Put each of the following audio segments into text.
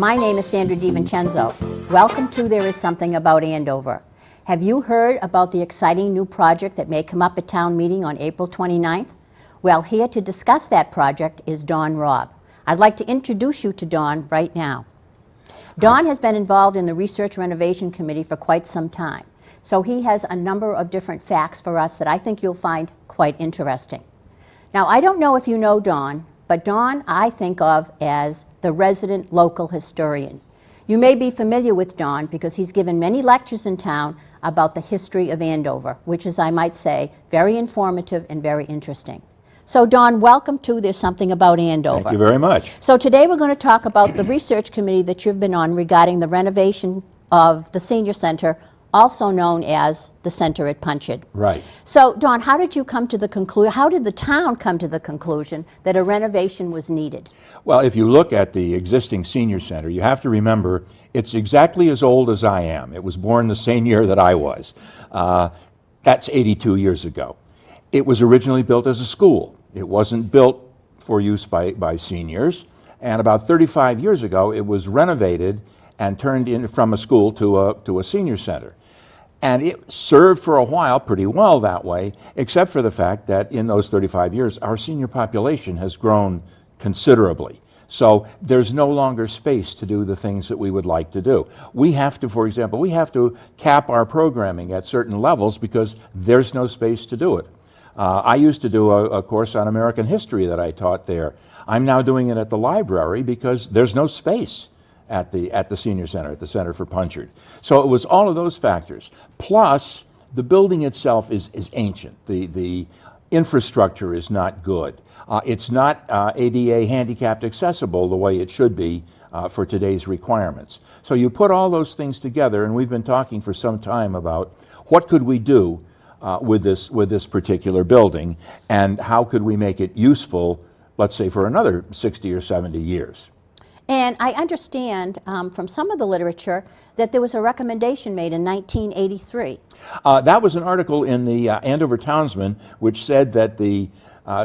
My name is Sandra DiVincenzo. Welcome to There Is Something About Andover. Have you heard about the exciting new project that may come up at town meeting on April 29th? Well, here to discuss that project is Don Robb. I'd like to introduce you to Don right now. Don has been involved in the Research Renovation Committee for quite some time, so he has a number of different facts for us that I think you'll find quite interesting. Now, I don't know if you know Don, but Don I think of as the resident local historian. You may be familiar with Don because he's given many lectures in town about the history of Andover, which is, I might say, very informative and very interesting. So Don, welcome to There's Something About Andover. Thank you very much. So today we're going to talk about the research committee that you've been on regarding the renovation of the senior center, also known as the center at Punchard. Right. So Don, how did you come to the conclusion, how did the town come to the conclusion that a renovation was needed? Well, if you look at the existing senior center, you have to remember it's exactly as old as I am. It was born the same year that I was. That's 82 years ago. It was originally built as a school. It wasn't built for use by seniors. And about 35 years ago, it was renovated and turned in from a school to a senior center. And it served for a while pretty well that way, except for the fact that in those 35 years, our senior population has grown considerably. So there's no longer space to do the things that we would like to do. We have to, for example, we have to cap our programming at certain levels because there's no space to do it. I used to do a course on American history that I taught there. I'm now doing it at the library because there's no space at the senior center, at the Center for Punchard. So it was all of those factors. Plus, the building itself is ancient. The infrastructure is not good. It's not ADA handicapped accessible the way it should be for today's requirements. So you put all those things together, and we've been talking for some time about what could we do with this particular building, and how could we make it useful, let's say, for another 60 or 70 years. And I understand from some of the literature that there was a recommendation made in 1983. That was an article in the Andover Townsman which said that the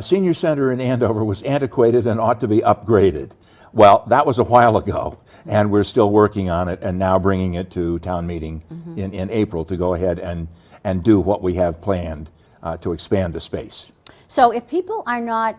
senior center in Andover was antiquated and ought to be upgraded. Well, that was a while ago, and we're still working on it and now bringing it to town meeting in April to go ahead and do what we have planned to expand the space. So if people are not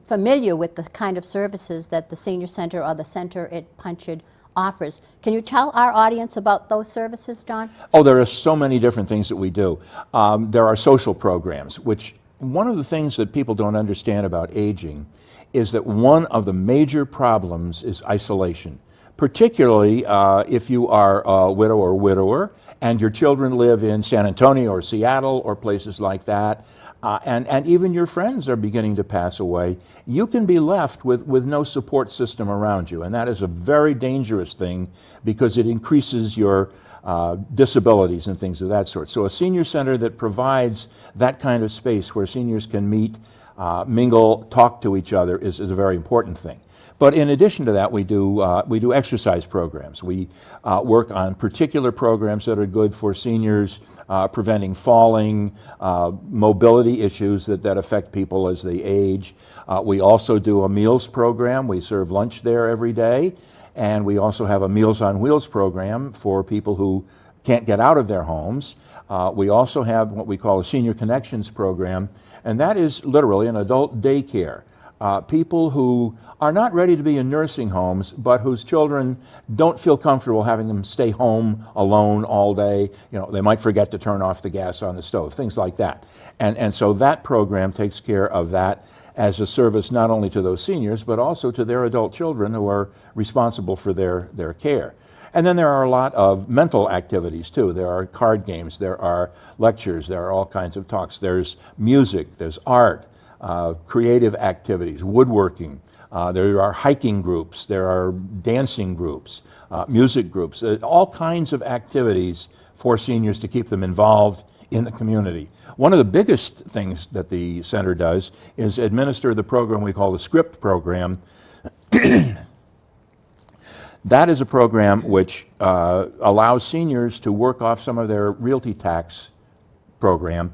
familiar with the kind of services that the senior center or the center at Punchard offers, can you tell our audience about those services, Don? Oh, there are so many different things that we do. There are social programs, which one of the things that people don't understand about aging is that one of the major problems is isolation, particularly if you are a widow or widower and your children live in San Antonio or Seattle or places like that. And even your friends are beginning to pass away. You can be left with no support system around you, and that is a very dangerous thing because it increases your disabilities and things of that sort. So a senior center that provides that kind of space where seniors can meet, mingle, talk to each other is a very important thing. But in addition to that, we do exercise programs. We work on particular programs that are good for seniors, preventing falling, mobility issues that affect people as they age. We also do a meals program. We serve lunch there every day. And we also have a Meals on Wheels program for people who can't get out of their homes. We also have what we call a Senior Connections program, and that is literally an adult daycare. People who are not ready to be in nursing homes, but whose children don't feel comfortable having them stay home alone all day. You know, they might forget to turn off the gas on the stove, things like that. And so that program takes care of that as a service not only to those seniors, but also to their adult children who are responsible for their care. And then there are a lot of mental activities too. There are card games, there are lectures, there are all kinds of talks. There's music, there's art. Creative activities, woodworking, there are hiking groups, there are dancing groups, music groups, all kinds of activities for seniors to keep them involved in the community. One of the biggest things that the center does is administer the program we call the SCRIPT program. That is a program which allows seniors to work off some of their realty tax program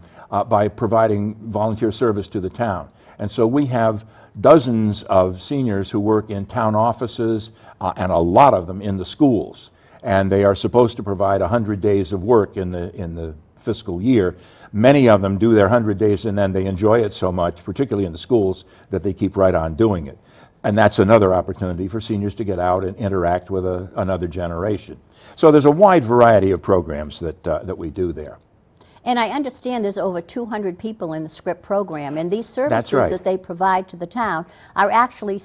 by providing volunteer service to the town. And so we have dozens of seniors who work in town offices and a lot of them in the schools. And they are supposed to provide 100 days of work in the fiscal year. Many of them do their 100 days and then they enjoy it so much, particularly in the schools, that they keep right on doing it. And that's another opportunity for seniors to get out and interact with another generation. So there's a wide variety of programs that we do there. And I understand there's over 200 people in the SCRIP program, and these services That's right. that they provide to the town are actually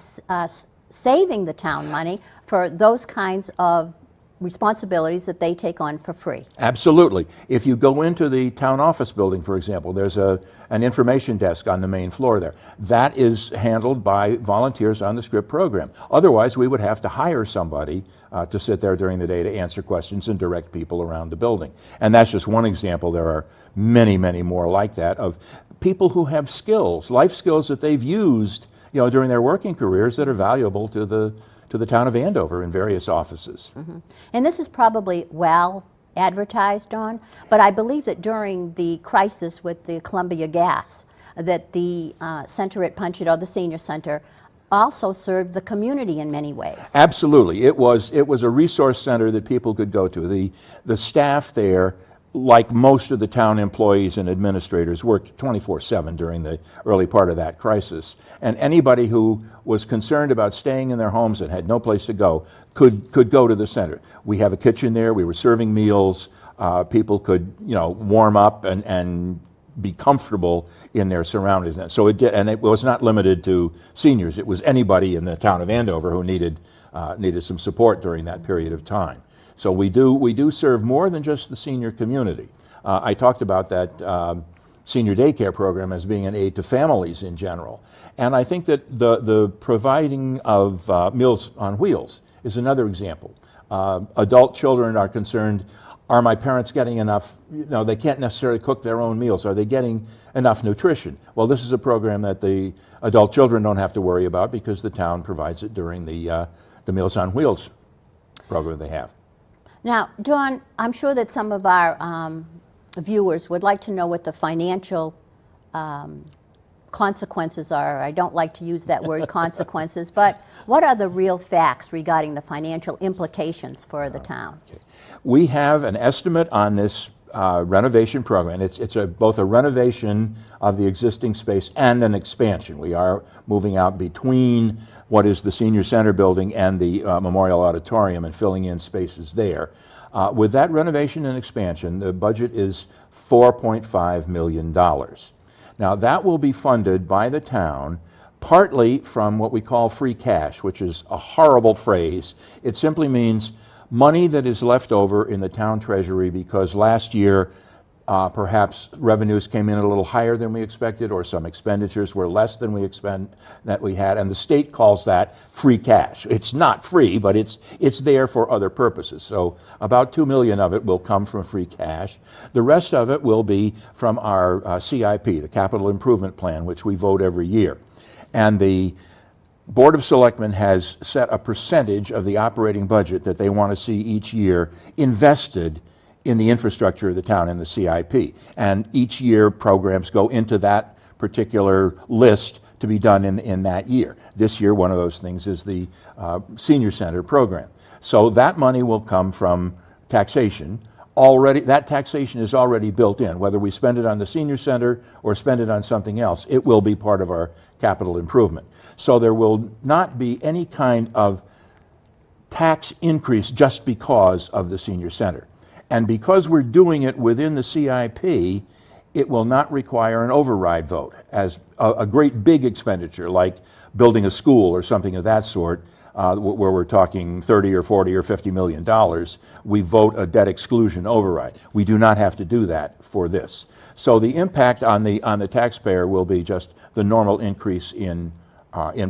saving the town money for those kinds of responsibilities that they take on for free. Absolutely. If you go into the town office building, for example, there's an information desk on the main floor there. That is handled by volunteers on the SCRIP program. Otherwise, we would have to hire somebody to sit there during the day to answer questions and direct people around the building. And that's just one example. There are many, many more like that of people who have skills, life skills that they've used, during their working careers that are valuable to the town of Andover in various offices. Mm-hmm. And this is probably well advertised, Dawn, but I believe that during the crisis with the Columbia Gas, that the center at Punchard, or the senior center, also served the community in many ways. Absolutely. It was a resource center that people could go to. The staff there, like most of the town employees and administrators, worked 24/7 during the early part of that crisis. And anybody who was concerned about staying in their homes and had no place to go could go to the center. We have a kitchen there. We were serving meals. People could, warm up and be comfortable in their surroundings. So it did, and it was not limited to seniors. It was anybody in the town of Andover who needed some support during that period of time. So we do serve more than just the senior community. I talked about that senior daycare program as being an aid to families in general. And I think that the providing of Meals on Wheels is another example. Adult children are concerned, are my parents getting enough? They can't necessarily cook their own meals. Are they getting enough nutrition? Well, this is a program that the adult children don't have to worry about because the town provides it during the Meals on Wheels program they have. Now, Dawn, I'm sure that some of our viewers would like to know what the financial consequences are. I don't like to use that word consequences, but what are the real facts regarding the financial implications for the town? Okay. We have an estimate on this renovation program. It's both a renovation of the existing space and an expansion. We are moving out between what is the senior center building and the Memorial Auditorium and filling in spaces there. With that renovation and expansion, the budget is $4.5 million. Now that will be funded by the town partly from what we call free cash, which is a horrible phrase. It simply means money that is left over in the town treasury because last year perhaps revenues came in a little higher than we expected, or some expenditures were less than we had, and the state calls that free cash. It's not free, but it's there for other purposes. So about $2 million of it will come from free cash. The rest of it will be from our CIP, the Capital Improvement Plan, which we vote every year. And the Board of Selectmen has set a percentage of the operating budget that they want to see each year invested in the infrastructure of the town in the CIP. And each year programs go into that particular list to be done in that year. This year one of those things is the senior center program. So that money will come from taxation. That taxation is already built in. Whether we spend it on the senior center or spend it on something else, it will be part of our capital improvement. So there will not be any kind of tax increase just because of the senior center. And because we're doing it within the CIP, it will not require an override vote. As a great big expenditure like building a school or something of that sort, where we're talking 30 or 40 or $50 million, we vote a debt exclusion override. We do not have to do that for this. So the impact on the taxpayer will be just the normal increase in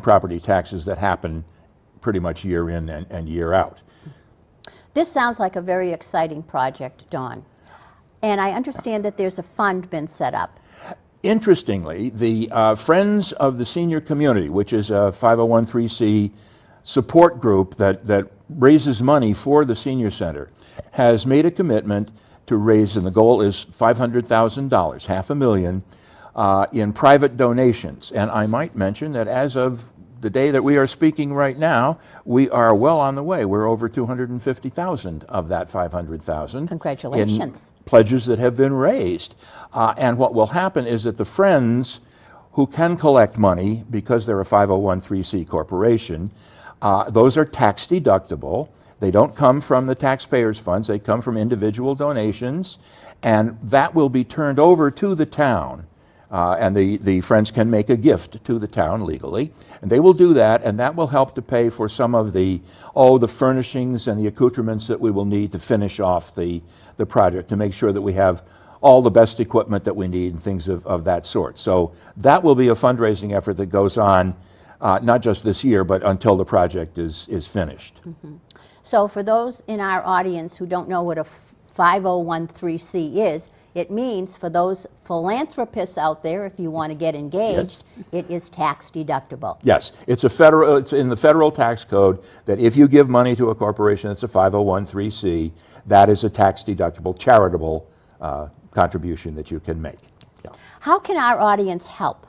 property taxes that happen pretty much year in and year out. This sounds like a very exciting project, Dawn. And I understand that there's a fund been set up. Interestingly, the Friends of the Senior Community, which is a 501(c) support group that raises money for the senior center, has made a commitment to raise, and the goal is $500,000, $500,000, in private donations. And I might mention that as of the day that we are speaking right now, we are well on the way. We're over 250,000 of that 500,000. Congratulations. In pledges that have been raised. And what will happen is that the friends who can collect money, because they're a 501(c)(3) corporation, those are tax deductible. They don't come from the taxpayers' funds, they come from individual donations, and that will be turned over to the town. And the friends can make a gift to the town legally, and they will do that, and that will help to pay for some of the furnishings and the accoutrements that we will need to finish off the project, to make sure that we have all the best equipment that we need and things of that sort. So that will be a fundraising effort that goes on not just this year, but until the project is finished. Mm-hmm. So for those in our audience who don't know what a 501(c) is, it means for those philanthropists out there, if you want to get engaged, Yes. it is tax deductible. Yes, it's in the federal tax code that if you give money to a corporation that's a 501(c), that is a tax deductible charitable contribution that you can make. Yeah. How can our audience help?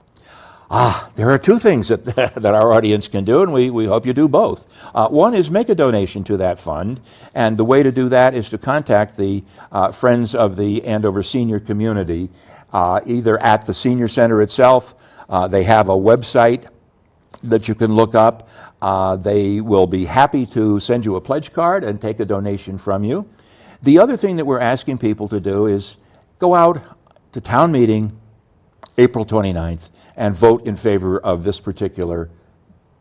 There are two things that our audience can do, and we hope you do both. One is make a donation to that fund, and the way to do that is to contact the Friends of the Andover Senior Community, either at the Senior Center itself. They have a website that you can look up. They will be happy to send you a pledge card and take a donation from you. The other thing that we're asking people to do is go out to town meeting April 29th and vote in favor of this particular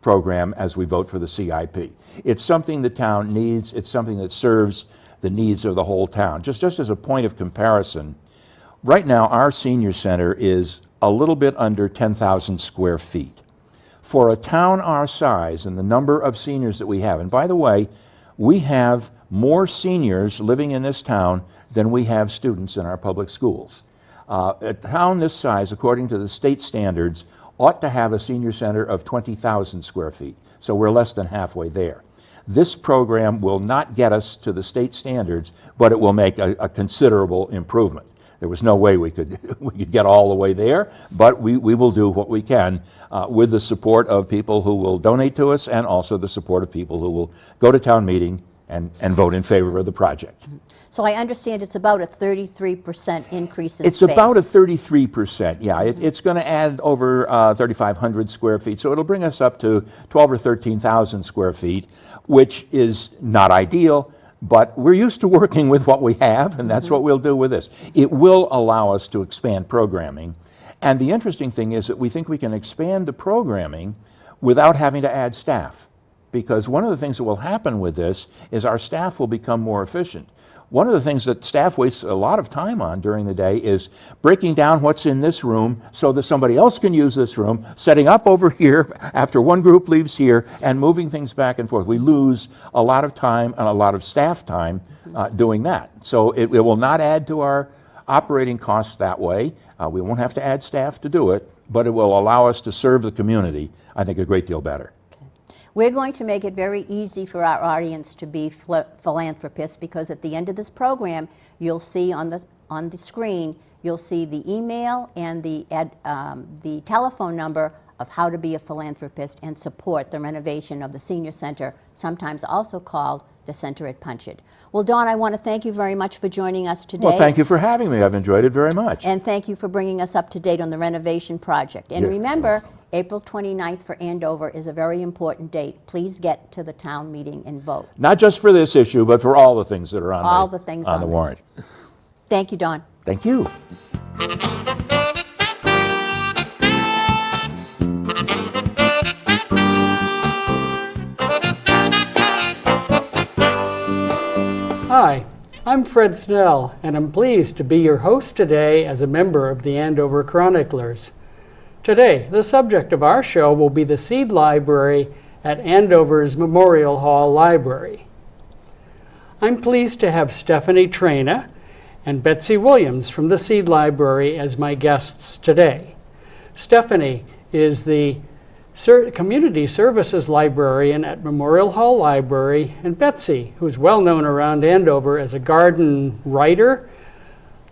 program as we vote for the CIP. It's something the town needs. It's something that serves the needs of the whole town. Just as a point of comparison, right now our senior center is a little bit under 10,000 square feet. For a town our size and the number of seniors that we have, and by the way, we have more seniors living in this town than we have students in our public schools. A town this size, according to the state standards, ought to have a senior center of 20,000 square feet. So we're less than halfway there. This program will not get us to the state standards, but it will make a considerable improvement. There was no way we could get all the way there, but we will do what we can with the support of people who will donate to us, and also the support of people who will go to town meeting and vote in favor of the project. So I understand it's about a 33% increase in It's space. about a 33%, yeah. It's going to add over 3,500 square feet, so it'll bring us up to 12 or 13,000 square feet, which is not ideal, but we're used to working with what we have, and that's what we'll do with this. It will allow us to expand programming, and the interesting thing is that we think we can expand the programming without having to add staff, because one of the things that will happen with this is our staff will become more efficient. One of the things that staff wastes a lot of time on during the day is breaking down what's in this room so that somebody else can use this room, setting up over here after one group leaves here, and moving things back and forth. We lose a lot of time and a lot of staff time doing that. So it will not add to our operating costs that way. We won't have to add staff to do it, but it will allow us to serve the community, I think, a great deal better. We're going to make it very easy for our audience to be philanthropists, because at the end of this program, you'll see on the screen, you'll see the email and the telephone number of how to be a philanthropist and support the renovation of the senior center, sometimes also called the Center at Punchard. Well, Dawn, I want to thank you very much for joining us today. Well, thank you for having me. I've enjoyed it very much. And thank you for bringing us up to date on the renovation project. And remember, April 29th for Andover is a very important date. Please get to the town meeting and vote. Not just for this issue, but for all the things that are on the warrant. Thank you, Dawn. Thank you. Hi, I'm Fred Snell, and I'm pleased to be your host today as a member of the Andover Chroniclers. Today, the subject of our show will be the Seed Library at Andover's Memorial Hall Library. I'm pleased to have Stephanie Traina and Betsy Williams from the Seed Library as my guests today. Stephanie is the Community Services Librarian at Memorial Hall Library, and Betsy, who's well known around Andover as a garden writer,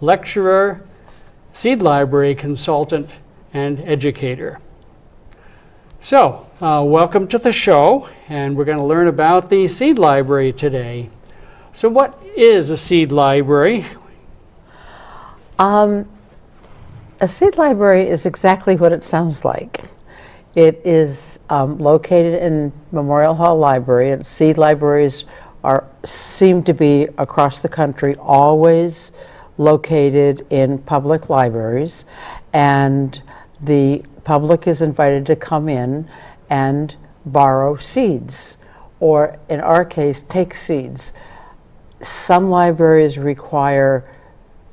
lecturer, seed library consultant and educator. So, welcome to the show, and we're going to learn about the seed library today. So what is a seed library? A seed library is exactly what it sounds like. It is located in Memorial Hall Library, and seed libraries seem to be across the country, always located in public libraries, and the public is invited to come in and borrow seeds, or in our case, take seeds. Some libraries require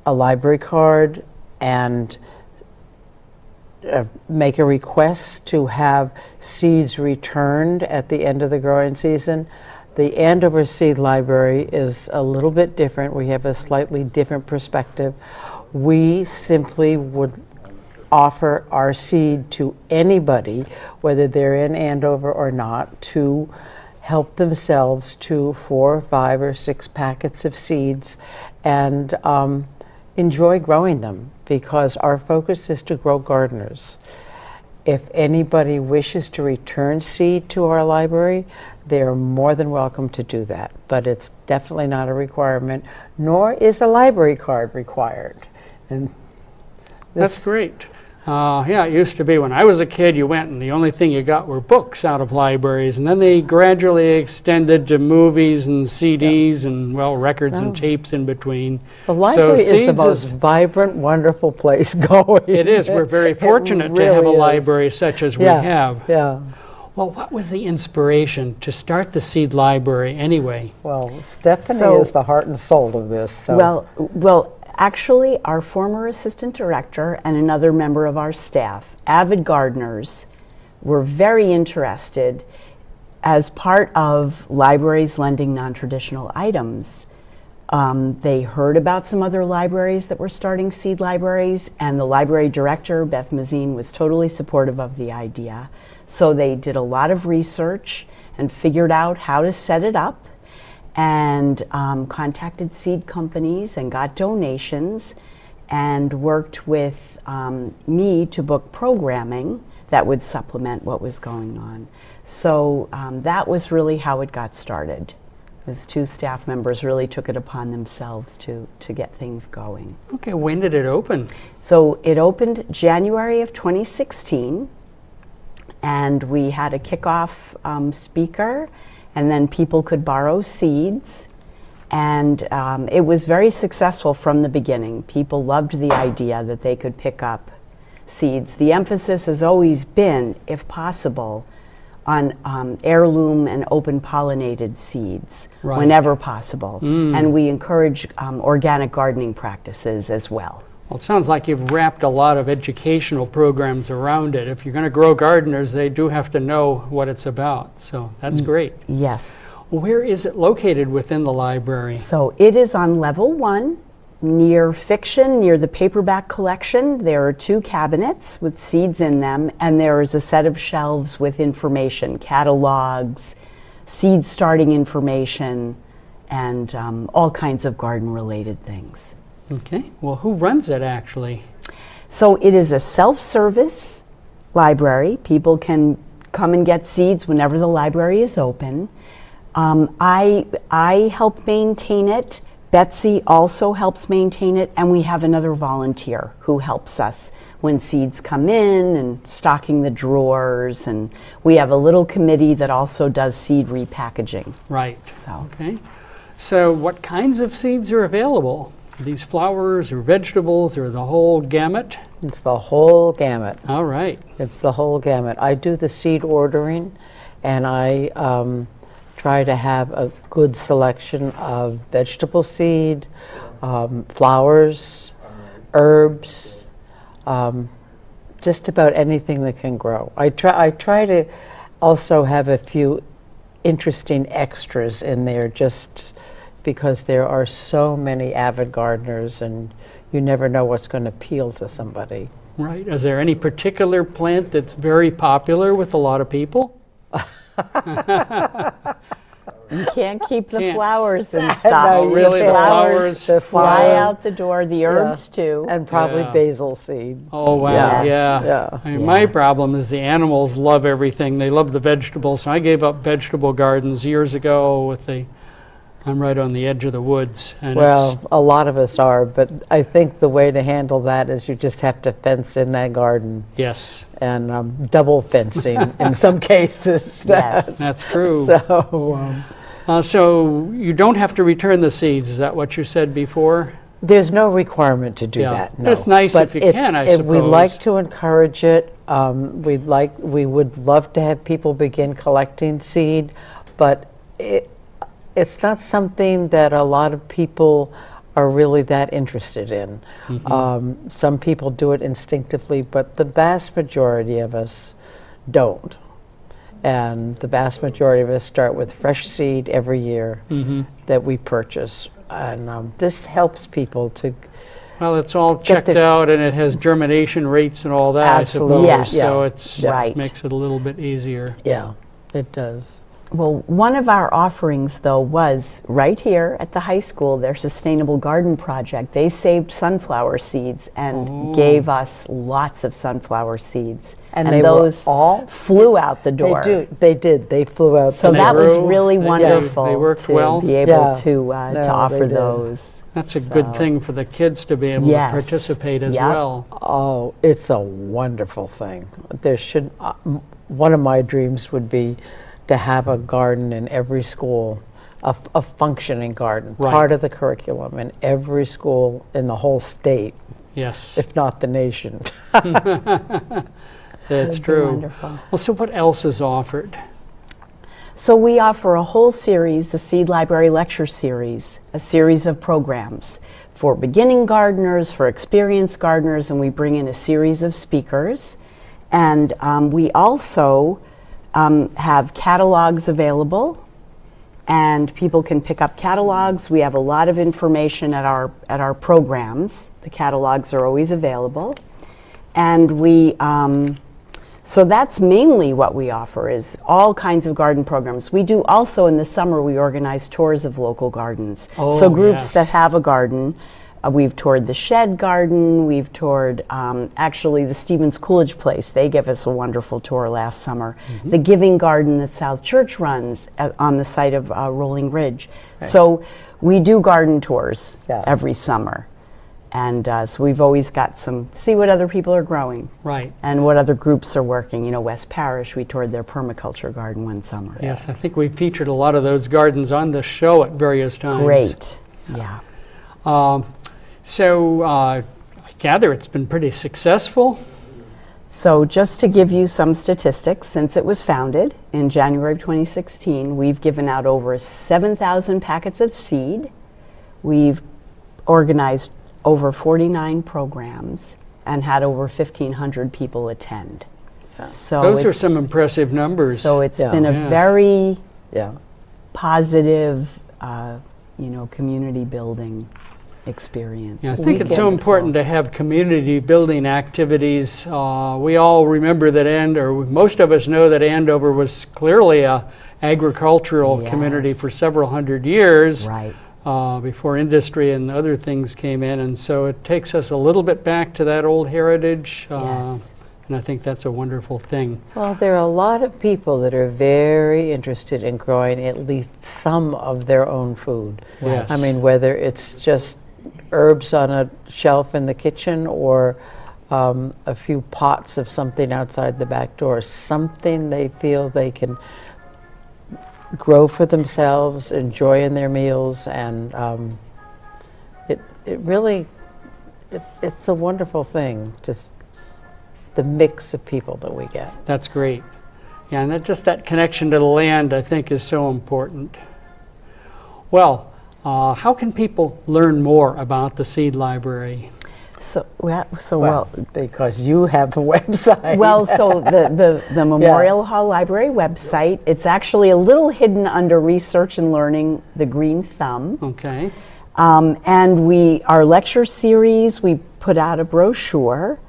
a library card and make a request to have seeds returned at the end of the growing season. The Andover Seed Library is a little bit different. We have a slightly different perspective. We simply would offer our seed to anybody, whether they're in Andover or not, to help themselves to 4 or 5 or 6 packets of seeds and enjoy growing them, because our focus is to grow gardeners. If anybody wishes to return seed to our library, they are more than welcome to do that, but it's definitely not a requirement, nor is a library card required. And That's great. Yeah, it used to be when I was a kid, you went and the only thing you got were books out of libraries, and then they gradually extended to movies and CDs and, well, records and tapes in between. the library is the seeds most vibrant, wonderful place going. It is. We're very fortunate to have a really is. library such as we Yeah, have. yeah. Well, what was the inspiration to start the seed library anyway? Well, Stephanie So- is the heart and soul of this. So. Well, actually, our former assistant director and another member of our staff, avid gardeners, were very interested as part of libraries lending non-traditional items. They heard about some other libraries that were starting seed libraries, and the library director, Beth Mazine, was totally supportive of the idea. So they did a lot of research and figured out how to set it up, and contacted seed companies and got donations, and worked with me to book programming that would supplement what was going on. So that was really how it got started. As 2 staff members really took it upon themselves to get things going. Okay, when did it open? So it opened January of 2016, and we had a kickoff speaker, and then people could borrow seeds, and it was very successful from the beginning. People loved the idea that they could pick up seeds. The emphasis has always been, if possible, on heirloom and open pollinated seeds, Right. whenever possible. And we encourage organic gardening practices as well. Well, it sounds like you've wrapped a lot of educational programs around it. If you're going to grow gardeners, they do have to know what it's about. So that's great. Yes. Where is it located within the library? So it is on level 1, near fiction, near the paperback collection. There are 2 cabinets with seeds in them, and there is a set of shelves with information, catalogs, seed starting information, and all kinds of garden-related things. Okay, well, who runs it actually? So it is a self-service library. People can come and get seeds whenever the library is open. I help maintain it. Betsy also helps maintain it, and we have another volunteer who helps us when seeds come in and stocking the drawers, and we have a little committee that also does seed repackaging. Right. So Okay. So what kinds of seeds are available? Are these flowers or vegetables or the whole gamut? It's the whole gamut. All right. It's the whole gamut. I do the seed ordering, and I try to have a good selection of vegetable seed, flowers, herbs, just about anything that can grow. I try to also have a few interesting extras in there, just because there are so many avid gardeners, and you never know what's going to appeal to somebody. Right. Is there any particular plant that's very popular with a lot of people? You can't keep the Can't. flowers in stock. No, you Really? The flowers flowers fly flowers. out the door, the herbs too. And probably Yeah. basil seed. Oh, wow, Yes. yeah. Yeah. I mean, Yeah. my problem is the animals love everything. They love the vegetables. So I gave up vegetable gardens years ago I'm right on the edge of the woods. And Well, a lot of us are, but I think the way to handle that is you just have to fence in that garden yes, and double fencing in some cases. Yes. that's true. So So you don't have to return the seeds. Is that what you said before? there's no requirement to do Yeah. that. But No. it's nice if you can, I We like suppose. to encourage it. We would love to have people begin collecting seed, but it's not something that a lot of people are really that interested in. Some people do it instinctively, but the vast majority of us don't. And the vast majority of us start with fresh seed every year that we purchase. And this helps people to, Well, it's all checked their- out and it has germination rates and all that, Absolutely. I suppose. Yes. So it's Right. makes it a little bit easier. yeah, it does. Well, one of our offerings, though, was right here at the high school, their Sustainable Garden Project. They saved sunflower seeds and gave us lots of sunflower seeds. And they were those all- flew out the door. They did. They flew out. So And they that was grew? really They did. wonderful They worked to well? be able Yeah. to No, to they offer did. those. That's a good So- thing for the kids to be able Yes. to participate as Yep. well. Oh, it's a wonderful thing. There should. One of my dreams would be to have a garden in every school, a functioning garden, Right. part of the curriculum in every school in the whole state, Yes, if not the nation. that's Would be true. wonderful. Well, so what else is offered? So we offer a whole series, the Seed Library Lecture Series, a series of programs for beginning gardeners, for experienced gardeners, and we bring in a series of speakers. And we also have catalogs available, and people can pick up catalogs. We have a lot of information at our programs. The catalogs are always available. And we so that's mainly what we offer, is all kinds of garden programs. We do also in the summer, we organize tours of local gardens. Oh, So groups yes. that have a garden, we've toured the Shed Garden, we've toured actually the Stevens Coolidge Place. They gave us a wonderful tour last summer. The Giving Garden that South Church runs on the site of Rolling Ridge. So we do garden tours Yeah. every summer. And so we've always got see what other people are growing. Right. And what other groups are working. You know, West Parish, we toured their permaculture garden one summer. Yes, I think we featured a lot of those gardens on the show at various times. Great. Yeah. So I gather it's been pretty successful. So just to give you some statistics, since it was founded in January of 2016, we've given out over 7,000 packets of seed. We've organized over 49 programs and had over 1,500 people attend. So Those are it's, some impressive numbers. so it's Yeah. been a Yes. very Yeah. positive, community building experience. Yeah, I think it's so important to have community building activities. We all remember that most of us know that Andover was clearly a agricultural community Yes. for several hundred years. Right. Before industry and other things came in, and so it takes us a little bit back to that old heritage, Yes. and I think that's a wonderful thing. Well, there are a lot of people that are very interested in growing at least some of their own food. Yes. I mean, whether it's just herbs on a shelf in the kitchen or a few pots of something outside the back door, something they feel they can grow for themselves, enjoy in their meals, and it's a wonderful thing, just the mix of people that we get. That's great. Yeah, and that connection to the land, I think, is so important. Well, how can people learn more about the Seed Library? Well, because you have a website. Well, so the Memorial Hall Library website, it's actually a little hidden under Research and Learning, the green thumb. Okay. And our lecture series, we put out a brochure.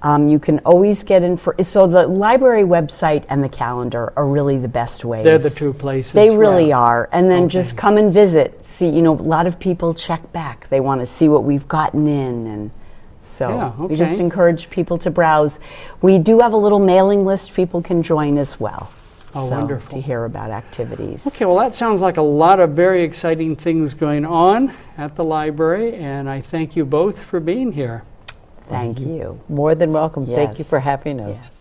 You can always get so the library website and the calendar are really the best ways. They're the two places. They really yeah. are. And then Okay. just come and visit. See, a lot of people check back. They want to see what we've gotten in, and so Yeah, we just okay. encourage people to browse. We do have a little mailing list people can join as well. Oh, so, wonderful. To hear about activities. Okay, well, that sounds like a lot of very exciting things going on at the library, and I thank you both for being here. Thank you. More than welcome. Thank you Yes. for having us. Yes.